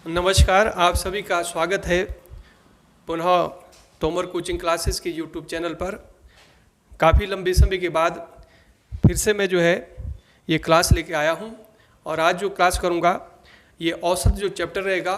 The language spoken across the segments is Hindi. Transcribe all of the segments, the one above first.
नमस्कार, आप सभी का स्वागत है पुनः तोमर कोचिंग क्लासेस के यूट्यूब चैनल पर। काफ़ी लंबे समय के बाद फिर से मैं ये क्लास लेके आया हूँ और आज जो क्लास करूँगा ये औसत जो चैप्टर रहेगा,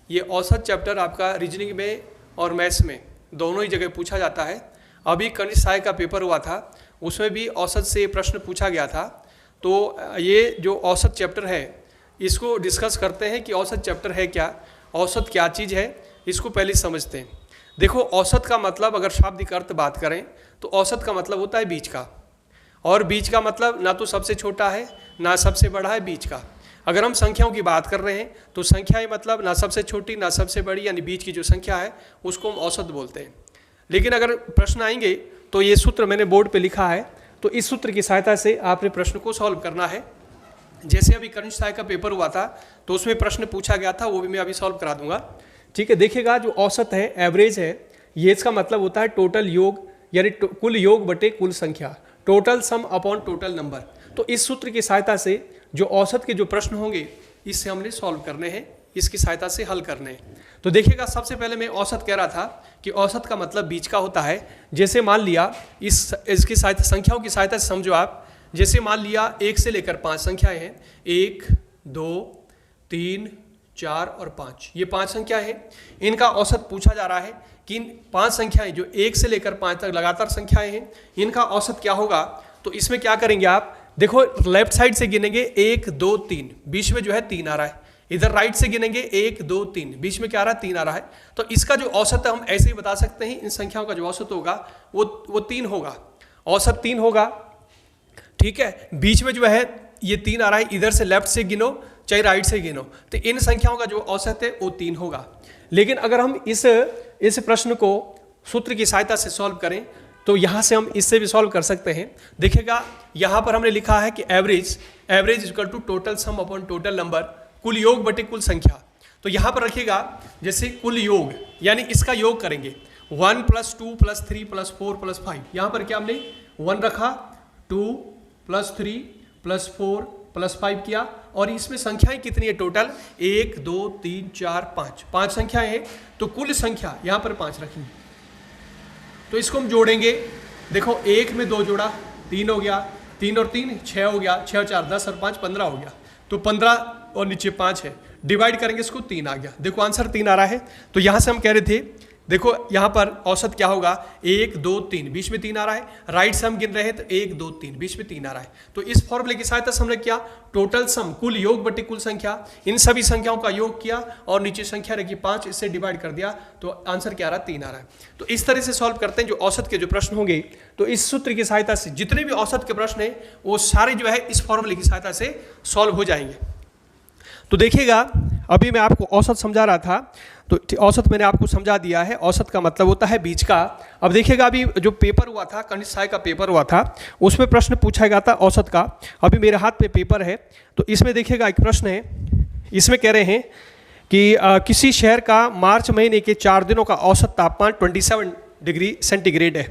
ये औसत चैप्टर आपका रीजनिंग में और मैथ्स में दोनों ही जगह पूछा जाता है। अभी कनिष्ठ सहायक का पेपर हुआ था, उसमें भी औसत से प्रश्न पूछा गया था। तो ये जो औसत चैप्टर है इसको डिस्कस करते हैं कि औसत चैप्टर है क्या, औसत क्या चीज़ है, इसको पहले समझते हैं। देखो, औसत का मतलब अगर शाब्दिक अर्थ बात करें तो औसत का मतलब होता है बीच का, और बीच का मतलब ना तो सबसे छोटा है ना सबसे बड़ा है, बीच का। अगर हम संख्याओं की बात कर रहे हैं तो संख्याएं मतलब ना सबसे छोटी ना सबसे बड़ी, यानी बीच की जो संख्या है उसको हम औसत बोलते हैं। लेकिन अगर प्रश्न आएंगे तो ये सूत्र मैंने बोर्ड पे लिखा है, तो इस सूत्र की सहायता से आपने प्रश्न को सॉल्व करना है। जैसे अभी कनिष्ठ सहायक का पेपर हुआ था तो उसमें प्रश्न पूछा गया था, वो भी मैं अभी सॉल्व करा दूंगा। ठीक है, देखिएगा जो औसत है, एवरेज है, ये इसका मतलब होता है टोटल योग, यानी कुल योग बटे कुल संख्या, total sum upon total number. तो इस सूत्र की सहायता से जो औसत के जो प्रश्न होंगे इससे हमने सॉल्व करने हैं, इसकी सहायता से हल करने हैं। तो देखिएगा, सबसे पहले मैं औसत कह रहा था कि औसत का मतलब बीच का होता है। जैसे मान लिया इसकी सहायता, संख्याओं की सहायता से समझो आप। जैसे मान लिया 1 से लेकर 5 संख्याएं हैं, 1, 2, 3, 4 और 5, ये 5 संख्याएं हैं। इनका औसत पूछा जा रहा है कि इन 5 संख्याएं जो 1 से लेकर 5 तक लगातार संख्याएं हैं, इनका औसत क्या होगा। तो इसमें क्या करेंगे आप, देखो लेफ्ट साइड से गिनेंगे 1, 2, 3, बीच में जो है 3 आ रहा है। इधर राइट से गिनेंगे 1, 2, 3, बीच में क्या आ रहा है, 3 आ रहा है। तो इसका जो औसत है हम ऐसे ही बता सकते हैं, इन संख्याओं का जो औसत होगा वो 3 होगा, औसत 3 होगा। ठीक है, बीच में जो है ये 3 आ रहा है, इधर से लेफ्ट से गिनो चाहे राइट से गिनो, तो इन संख्याओं का जो औसत है वो 3 होगा। लेकिन अगर हम इस प्रश्न को सूत्र की सहायता से सॉल्व करें तो यहाँ से हम इससे भी सॉल्व कर सकते हैं। देखिएगा, यहाँ पर हमने लिखा है कि average equal to total sum upon total number, कुल योग बटे कुल संख्या। तो यहाँ पर रखिएगा, जैसे कुल योग यानी इसका योग करेंगे 1 + 2 + 3 + 4 + 5। यहाँ पर क्या हमने 1 रखा, 2 + 3 + 4 + 5 किया, और इसमें संख्याएं कितनी है टोटल, 1, 2, 3, 4, 5, 5 संख्याएं हैं। तो कुल संख्या यहाँ पर 5 रखेंगे, तो इसको हम जोड़ेंगे। देखो 1 में 2 जोड़ा 3 हो गया, 3 और 3 6 हो गया, 6 और 4 10 और 5 15 हो गया। तो 15 और नीचे 5 है, डिवाइड करेंगे इसको, 3 आ गया। देखो आंसर 3 आ रहा है। तो यहाँ से हम कह रहे थे, देखो यहाँ पर औसत क्या होगा, 1, 2, 3, बीच में 3 आ रहा है। राइट से हम गिन रहे हैं तो 1, 2, 3, बीच में 3 आ रहा है। तो इस फॉर्मूले की सहायता से हमने क्या, टोटल सम कुल योग बटे कुल संख्या, इन सभी संख्याओं का योग किया और नीचे संख्या रखी 5, इससे डिवाइड कर दिया, तो आंसर क्या आ रहा है, 3 आ रहा है। तो इस तरह से सॉल्व करते हैं जो औसत के जो प्रश्न होंगे। तो इस सूत्र की सहायता से जितने भी औसत के प्रश्न हैं वो सारे जो है इस फॉर्मूले की सहायता से सॉल्व हो जाएंगे। तो देखिएगा, अभी मैं आपको औसत समझा रहा था, तो औसत मैंने आपको समझा दिया है। औसत का मतलब होता है बीच का। अब देखिएगा, अभी जो पेपर हुआ था, कनिष्ठ सहायक का पेपर हुआ था, उसमें प्रश्न पूछा गया था औसत का। अभी मेरे हाथ पे पेपर है, तो इसमें देखिएगा एक प्रश्न है, इसमें कह रहे हैं कि किसी शहर का मार्च महीने के 4 दिनों का औसत तापमान 27 डिग्री सेंटीग्रेड है।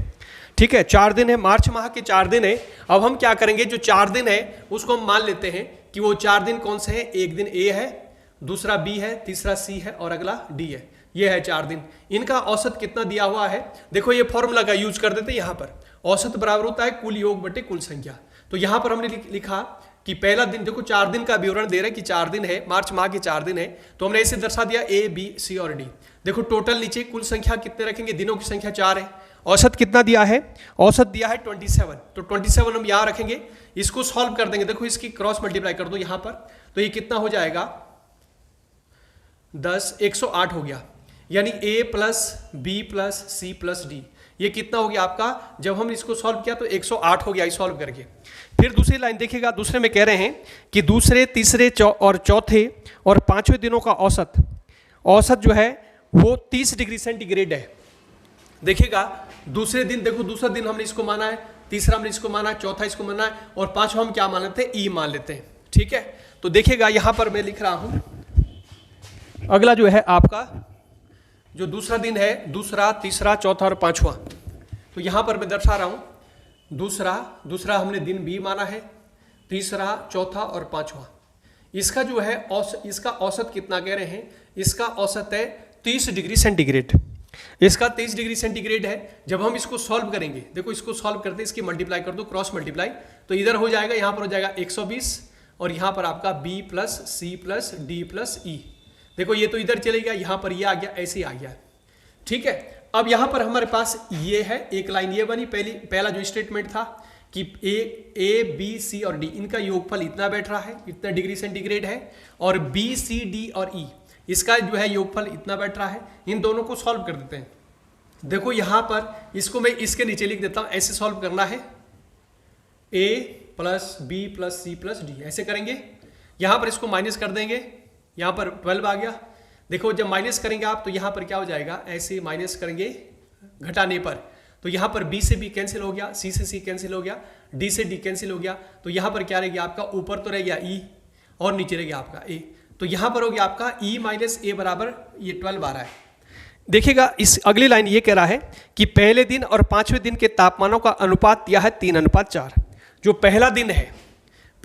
ठीक है, 4 दिन है, मार्च माह के 4 दिन है। अब हम क्या करेंगे, जो 4 दिन है उसको हम मान लेते हैं कि वो 4 दिन कौन से हैं, एक दिन ए है, दूसरा बी है, तीसरा सी है और अगला डी है। ये है 4 दिन। इनका औसत कितना दिया हुआ है, देखो ये फॉर्मूला का यूज कर देते हैं। यहाँ पर औसत बराबर होता है कुल योग बटे कुल संख्या। तो यहाँ पर हमने लिखा कि पहला दिन, देखो 4 दिन का विवरण दे रहे हैं कि 4 दिन है, मार्च माह के 4 दिन है, तो हमने ऐसे दर्शा दिया ए, बी, सी और डी। देखो टोटल नीचे कुल संख्या कितने रखेंगे, दिनों की संख्या 4 है। औसत कितना दिया है, औसत दिया है 27, तो 27 हम यहाँ रखेंगे, इसको सॉल्व कर देंगे। देखो इसकी क्रॉस मल्टीप्लाई कर दो यहाँ पर, तो ये कितना हो जाएगा, 10, 108 हो गया। यानी a + b + c + d, ये कितना हो गया आपका, जब हम इसको सॉल्व किया तो 108 हो गया इस सॉल्व करके। फिर दूसरी लाइन देखिएगा, दूसरे में कह रहे हैं कि दूसरे, तीसरे और चौथे और 5वें दिनों का औसत जो है वो 30 डिग्री सेंटीग्रेड है। देखिएगा, दूसरे दिन, देखो दूसरा दिन हमने इसको माना है, तीसरा हमने इसको माना है, चौथा इसको माना है, और 5वां हम क्या मान लेते हैं, ई मान लेते हैं। ठीक है, तो देखिएगा यहाँ पर मैं लिख रहा हूँ, अगला जो है आपका जो दूसरा दिन है, दूसरा, तीसरा, चौथा और 5वां, तो यहाँ पर मैं दर्शा रहा हूँ दूसरा हमने दिन बी माना है, तीसरा, चौथा और 5वां, इसका जो है इसका औसत कितना कह रहे हैं, इसका औसत है 30 डिग्री सेंटीग्रेड। इसका 30 डिग्री सेंटीग्रेड है। जब हम इसको सॉल्व करेंगे, देखो इसको सॉल्व करते हैं, इसकी मल्टीप्लाई कर दो, क्रॉस मल्टीप्लाई, तो इधर हो जाएगा, यहाँ पर हो जाएगा 120 और यहाँ पर आपका b plus C plus D plus E. देखो ये तो इधर चले गया, यहाँ पर ये आ गया, ऐसे ही आ गया। ठीक है, अब यहाँ पर हमारे पास ये है, एक लाइन ये बनी, पहला जो स्टेटमेंट था कि ए बी सी और डी इनका योगफल इतना बैठ रहा है, इतना डिग्री सेंटीग्रेड है, और बी सी डी और ई इसका जो है योगफल इतना बैठ रहा है। इन दोनों को सॉल्व कर देते हैं। देखो यहाँ पर इसको मैं इसके नीचे लिख देता हूँ, ऐसे सॉल्व करना है, a plus B plus C plus D, ऐसे करेंगे। यहाँ पर इसको माइनस कर देंगे, यहाँ पर 12 आ गया। देखो जब माइनस करेंगे आप तो यहाँ पर क्या हो जाएगा, ऐसे माइनस करेंगे घटाने पर, तो यहाँ पर b से b कैंसिल हो गया, c से c कैंसिल हो गया, d से d कैंसिल हो गया, तो यहाँ पर क्या रह गया आपका, ऊपर तो रह गया e और नीचे रह गया आपका a, तो यहाँ पर हो गया आपका e माइनस a बराबर ये 12 आ रहा है। देखिएगा इस अगली लाइन ये कह रहा है कि पहले दिन और 5वें दिन के तापमानों का अनुपात दिया है 3:4। जो पहला दिन है,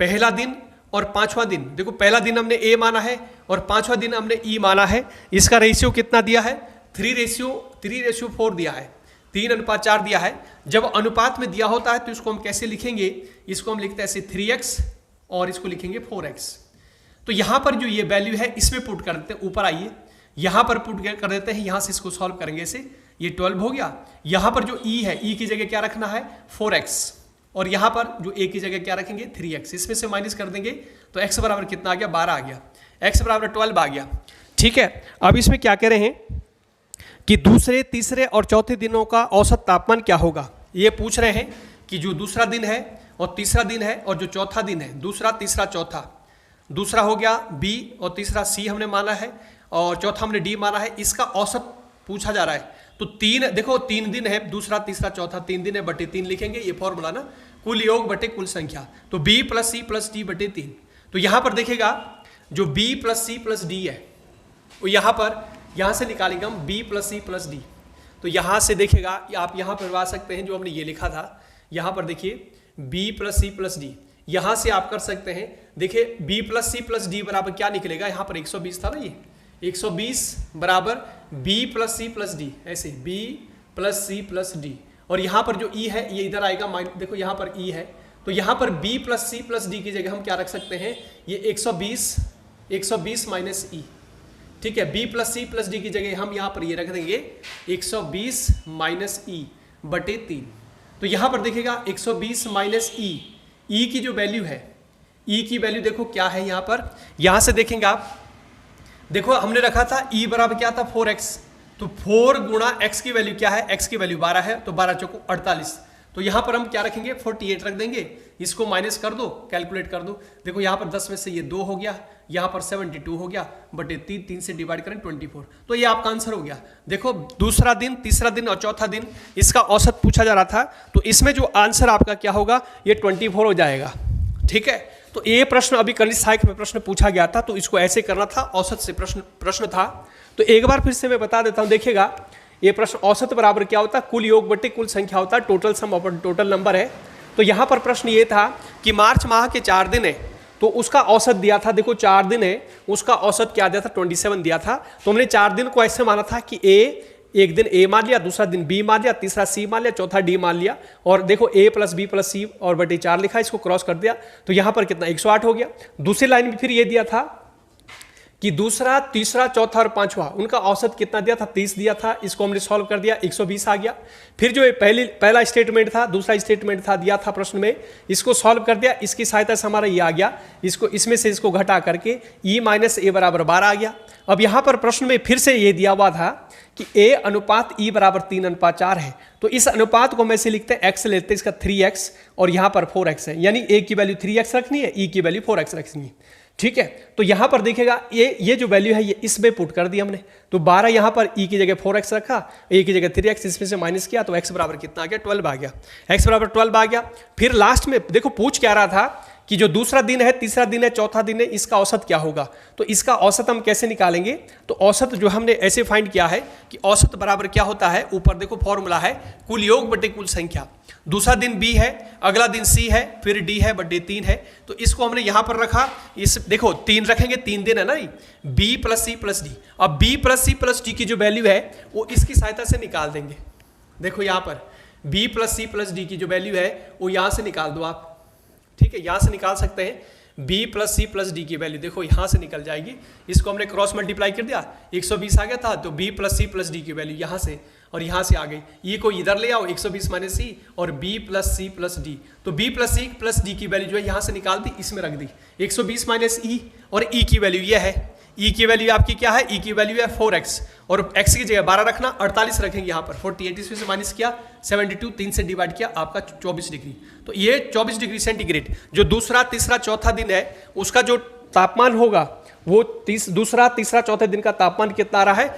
पहला दिन और 5वां दिन, देखो पहला दिन हमने a माना है और 5वां दिन हमने e माना है, इसका रेशियो कितना दिया है, 3:4 दिया है, 3:4 दिया है। जब अनुपात में दिया होता है तो इसको हम कैसे लिखेंगे, इसको हम लिखते हैं ऐसे 3x और इसको लिखेंगे 4x। तो यहाँ पर जो ये वैल्यू है इसमें पुट कर देते हैं, ऊपर आइए, यहाँ पर पुट कर देते हैं, यहाँ से इसको सॉल्व करेंगे से, ये 12 हो गया। यहाँ पर जो e है, e की जगह क्या रखना है 4x, और यहाँ पर जो a की जगह क्या रखेंगे 3x, इसमें से माइनस कर देंगे तो x बराबर कितना आ गया, 12 आ गया, x बराबर 12 आ गया। ठीक है, अब इसमें क्या कह रहे हैं कि दूसरे, तीसरे और चौथे दिनों का औसत तापमान क्या होगा। ये पूछ रहे हैं कि जो दूसरा दिन है और तीसरा दिन है और जो चौथा दिन है, दूसरा तीसरा चौथा, दूसरा हो गया b और तीसरा c हमने माना है और चौथा हमने d माना है, इसका औसत पूछा जा रहा है। तो 3, देखो 3 दिन है, दूसरा तीसरा चौथा 3 दिन है, बटे 3 लिखेंगे, ये फॉर्मूला ना, कुल योग बटे कुल संख्या, तो b plus C plus D बटे 3। तो यहाँ पर देखिएगा जो b plus C plus D है वो यहाँ से निकालेंगे हम b plus C plus D. तो यहाँ से देखिएगा आप यहाँ पर आ सकते हैं, जो हमने ये लिखा था, यहाँ पर देखिए b plus C plus D, यहाँ से आप कर सकते हैं। देखिए b plus C plus D बराबर क्या निकलेगा, यहाँ पर 120 था ना, ये 120 बराबर b plus C plus D, ऐसे b plus C plus D, और यहाँ पर जो e है ये इधर आएगा, देखो यहाँ पर e है, तो यहाँ पर b plus C plus D की जगह हम क्या रख सकते हैं, ये 120 माइनस ई। ठीक है, b plus C plus D की जगह हम यहाँ पर ये रख देंगे 120 माइनस ई बटे 3। तो यहाँ पर देखिएगा 120 माइनस ई की जो वैल्यू है, ई की वैल्यू देखो क्या है यहाँ पर, यहाँ से देखेंगे आप, देखो हमने रखा था e बराबर क्या था 4x, तो 4 गुणा x की वैल्यू क्या है, x की वैल्यू 12 है, तो 12 चौको 48, तो यहाँ पर हम क्या रखेंगे 48 रख देंगे, इसको माइनस कर दो, कैलकुलेट कर दो, देखो यहाँ पर 10 में से ये 2 हो गया, यहाँ पर 72 हो गया, बटे 3 से डिवाइड करें 24, तो ये आपका आंसर हो गया। देखो दूसरा दिन, तीसरा दिन और चौथा दिन इसका औसत पूछा जा रहा था, तो इसमें जो आंसर आपका क्या होगा, ये 24 हो जाएगा। ठीक है, तो ये प्रश्न अभी कनिष्ठ सहायक में प्रश्न पूछा गया था, तो इसको ऐसे करना था, औसत से प्रश्न था। तो एक बार फिर से मैं बता देता हूँ, देखिएगा ये प्रश्न औसत बराबर क्या होता है, कुल योग बटे कुल संख्या होता है, टोटल सम अपन टोटल नंबर है। तो यहाँ पर प्रश्न ये था कि मार्च माह के 4 दिन है, तो उसका औसत दिया था, देखो 4 दिन है, उसका औसत क्या दिया था 27 दिया था। तो हमने 4 दिन को ऐसे माना था कि एक दिन a मान लिया, दूसरा दिन b मान लिया, तीसरा c मान लिया, चौथा d मान लिया, और देखो a plus b plus c और बटे 4 लिखा, इसको क्रॉस कर दिया, तो यहाँ पर कितना 108 हो गया। दूसरी लाइन में फिर ये दिया था कि दूसरा, तीसरा, चौथा और पांचवा उनका औसत कितना दिया था 30 दिया था, इसको हमने सॉल्व कर दिया 120 आ गया। फिर जो पहला स्टेटमेंट था, दूसरा स्टेटमेंट था दिया था प्रश्न में, इसको सॉल्व कर दिया, इसकी सहायता से हमारा ये आ गया, इसमें से इसको घटा करके e माइनस ए बराबर 12 आ गया। अब यहाँ पर प्रश्न में फिर से ये दिया हुआ था कि a अनुपात e बराबर 3:4 है, तो इस अनुपात को हम ऐसे लिखते हैं, x लेते हैं इसका 3x और यहाँ पर 4x है, यानी a की वैल्यू 3x रखनी है, e की वैल्यू 4x रखनी है। ठीक है, तो यहाँ पर देखिएगा ये जो वैल्यू है ये इसमें पुट कर दी हमने, तो 12 यहाँ पर e की जगह 4x रखा, a की जगह 3x, इसमें से माइनस किया, तो x बराबर कितना आ गया 12 आ गया, x बराबर 12 आ गया। फिर लास्ट में देखो पूछ क्या रहा था कि जो दूसरा दिन है, तीसरा दिन है, चौथा दिन है, इसका औसत क्या होगा। तो इसका औसत हम कैसे निकालेंगे, तो औसत जो हमने ऐसे फाइंड किया है कि औसत बराबर क्या होता है, ऊपर देखो फॉर्मूला है कुल योग बटे कुल संख्या। दूसरा दिन b है, अगला दिन c है, फिर d है बटे 3 है। तो इसको हमने यहां पर रखा, इस देखो 3 रखेंगे, 3 दिन है ना, b plus c plus d। अब b plus c plus d की जो वैल्यू है वो इसकी सहायता से निकाल देंगे। देखो यहां पर b plus c plus d की जो वैल्यू है वो यहां से निकाल दो आप, ठीक है, यहां से निकाल सकते हैं। b plus c plus d की वैल्यू देखो यहां से निकल जाएगी। इसको हमने क्रॉस मल्टीप्लाई कर दिया, 120 आ गया था, तो b plus c plus d की वैल्यू यहां से और यहां से आ गई। ये को इधर ले आओ, 120 माइनस c और b plus c plus d। तो b plus c plus d की वैल्यू जो है यहां से निकाल दी, इसमें रख दी। 120 माइनस e और e की वैल्यू ये है, e की वैल्यू आपकी क्या है, e की वैल्यू है 4x और x की जगह 12 रखना, 48 रखेंगे यहाँ पर। 48 इसमें से माइनस किया, 72 3 से डिवाइड किया, आपका 24 डिग्री। तो ये 24 डिग्री सेंटीग्रेड जो दूसरा तीसरा चौथा दिन है उसका जो तापमान होगा वो दूसरा तीसरा चौथे दिन का तापमान कितना आ रहा है,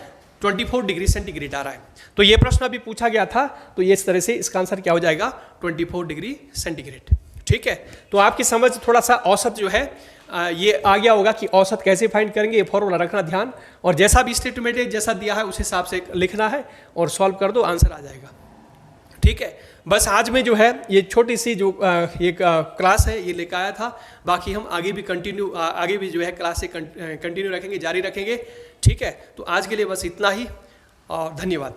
24 डिग्री सेंटीग्रेड आ रहा है। तो ये प्रश्न अभी पूछा गया था, तो ये इस तरह से इसका आंसर क्या हो जाएगा, 24 डिग्री सेंटीग्रेड। ठीक है, तो आपकी समझ थोड़ा सा औसत जो है ये आ गया होगा कि औसत कैसे फाइंड करेंगे, ये फॉर्मूला रखना ध्यान, और जैसा भी स्टेटमेंट है जैसा दिया है उस हिसाब से लिखना है और सॉल्व कर दो, आंसर आ जाएगा। ठीक है, बस आज में जो है ये छोटी सी जो एक क्लास है ये लेकर आया था। बाकी हम आगे भी जो है क्लास से कंटिन्यू रखेंगे, जारी रखेंगे। ठीक है, तो आज के लिए बस इतना ही और धन्यवाद।